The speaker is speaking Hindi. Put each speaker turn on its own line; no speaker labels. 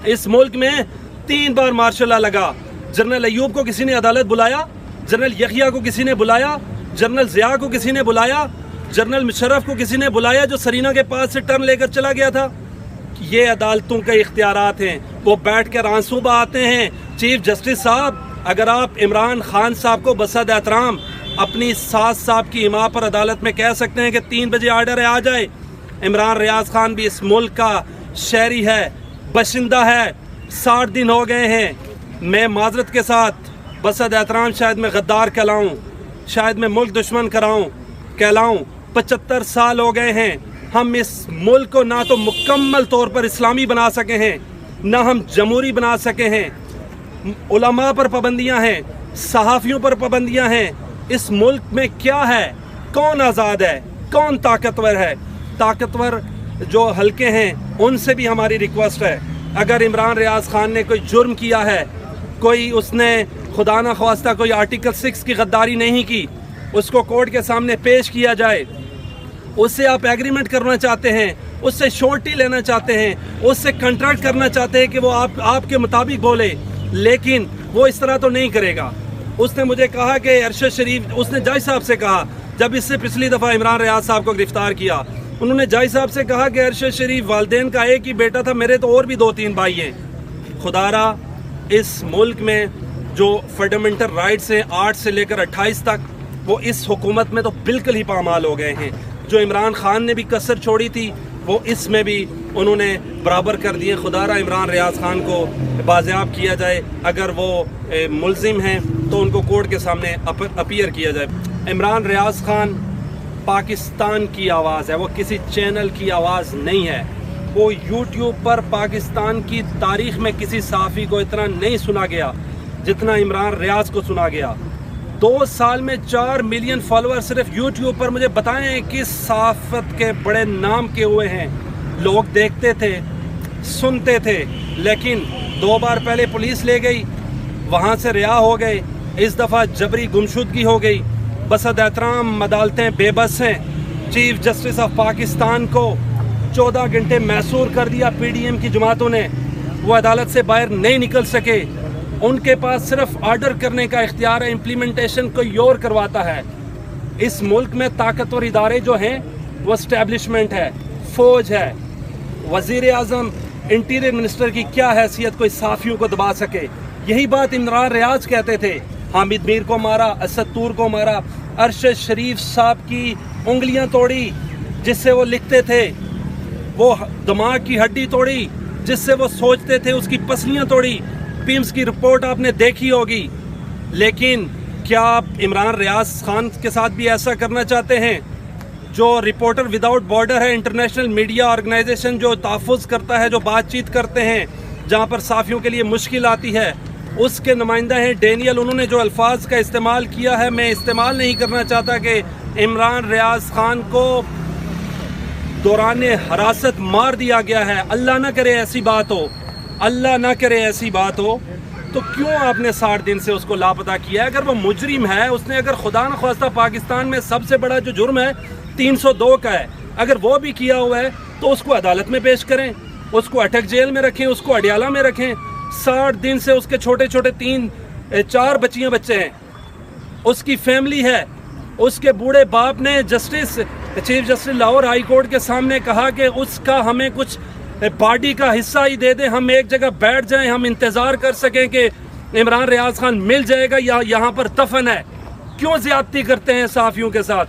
इस मुल्क में 3 बार मार्शल लॉ लगा। जनरल अयूब को किसी ने अदालत बुलाया, जनरल यहिया को किसी ने बुलाया, जनरल जिया को किसी ने बुलाया, जनरल मुशर्रफ को किसी ने बुलाया जो सरीना के पास से टर्न लेकर चला गया था। ये अदालतों के इख्तियारात हैं, वो बैठ कर आंसू बहाते हैं। चीफ जस्टिस साहब, अगर आप इमरान खान साहब को बसद एहतराम अपनी सास साहब की इमाम पर अदालत में कह सकते हैं कि 3 बजे आर्डर है आ जाए। इमरान रियाज खान भी इस मुल्क का शहरी है, बशिंदा है। 60 दिन हो गए हैं। मैं माजरत के साथ बसद एहतराम शायद मैं गद्दार कहलाऊँ, शायद मैं मुल्क दुश्मन कहलाऊँ। 75 साल हो गए हैं। हम इस मुल्क को ना तो मुकम्मल तौर पर इस्लामी बना सके हैं, ना हम जमहूरी बना सके हैं। उलमा पर पाबंदियाँ हैं, सहाफ़ियों पर पाबंदियाँ हैं। इस मुल्क में क्या है? कौन आज़ाद है, कौन ताकतवर है? ताकतवर जो हल्के हैं उनसे भी हमारी रिक्वेस्ट है, अगर इमरान रियाज खान ने कोई जुर्म किया है, कोई उसने खुदा न ख्वास्ता कोई आर्टिकल 6 की गद्दारी नहीं की, उसको कोर्ट के सामने पेश किया जाए। उससे आप एग्रीमेंट करना चाहते हैं, उससे श्योरिटी लेना चाहते हैं, उससे कॉन्ट्रैक्ट करना चाहते हैं कि वो आपके मुताबिक बोले, लेकिन वो इस तरह तो नहीं करेगा। उसने मुझे कहा कि अरशद शरीफ, उसने जज साहब से कहा जब इससे पिछली दफ़ा इमरान रियाज साहब को गिरफ्तार किया, उन्होंने जज साहब से कहा कि अरशद शरीफ वालिदैन का एक ही बेटा था, मेरे तो और भी 2-3 भाई हैं। खुदारा इस मुल्क में जो फंडामेंटल राइट्स हैं 8 से लेकर 28 तक, वो इस हुकूमत में तो बिल्कुल ही पामाल हो गए हैं। जो इमरान खान ने भी कसर छोड़ी थी वो इसमें भी उन्होंने बराबर कर दिए। खुदारा इमरान रियाज खान को बाज़ेआब किया जाए, अगर वो मुल्ज़िम हैं तो उनको कोर्ट के सामने अपीयर किया जाए। इमरान रियाज खान पाकिस्तान की आवाज़ है, वो किसी चैनल की आवाज़ नहीं है। वो यूट्यूब पर पाकिस्तान की तारीख़ में किसी सहाफ़ी को इतना नहीं सुना गया जितना इमरान रियाज को सुना गया। 2 साल में 4 मिलियन फॉलोअर सिर्फ यूट्यूब पर। मुझे बताएं किस सहाफ़त के बड़े नाम के हुए हैं। लोग देखते थे, सुनते थे, लेकिन 2 बार पहले पुलिस ले गई, वहाँ से रिहा हो गए। इस दफ़ा जबरी गुमशुदगी हो गई। बसद एहतराम अदालतें बेबस हैं। चीफ जस्टिस ऑफ पाकिस्तान को 14 घंटे मैसूर कर दिया PDM की जमातों ने, वो अदालत से बाहर नहीं निकल सके। उनके पास सिर्फ ऑर्डर करने का इख्तियार है, इम्प्लीमेंटेशन कोई और करवाता है। इस मुल्क में ताकतवर इदारे जो हैं वो एस्टेब्लिशमेंट है, फौज है। वज़ीर आज़म, इंटीरियर मिनिस्टर की क्या हैसियत कोई साफ़ियों को दबा सके? यही बात इमरान रियाज कहते थे। हामिद मीर को मारा, असद तूर को मारा, अरशद शरीफ साहब की उंगलियां तोड़ी जिससे वो लिखते थे, वो दिमाग की हड्डी तोड़ी जिससे वो सोचते थे, उसकी पसलियां तोड़ी। पीम्स की रिपोर्ट आपने देखी होगी। लेकिन क्या आप इमरान रियाज खान के साथ भी ऐसा करना चाहते हैं? जो रिपोर्टर विदाउट बॉर्डर है, इंटरनेशनल मीडिया ऑर्गेनाइजेशन जो तहफ़्फ़ुज़ करता है, जो बातचीत करते हैं, जहां पर साफ़ियों के लिए मुश्किल आती है, उसके नुमाइंदा हैं डेनियल। उन्होंने जो अल्फाज का इस्तेमाल किया है, मैं इस्तेमाल नहीं करना चाहता कि इमरान रियाज खान को दौरान हरासत मार दिया गया है। अल्लाह ना करे ऐसी बात हो, अल्लाह ना करे ऐसी बात हो। तो क्यों आपने 60 दिन से उसको लापता किया है? अगर वो मुजरिम है, उसने अगर खुदा न ख्वास्ता पाकिस्तान में सबसे बड़ा जो जुर्म है 302 का है, अगर वो भी किया हुआ है तो उसको अदालत में पेश करें, उसको अटक जेल में रखें, उसको अडियाला में रखें। 60 दिन से उसके छोटे छोटे 3-4 बच्चे हैं, उसकी फैमिली है। उसके बूढ़े बाप ने chief justice Lahore high court के सामने कहा कि उसका हमें कुछ बॉडी का हिस्सा ही दे दें, हम एक जगह बैठ जाएं, हम इंतज़ार कर सकें कि इमरान रियाज खान मिल जाएगा या यहाँ पर दफन है। क्यों ज्यादती करते हैं साफियों के साथ?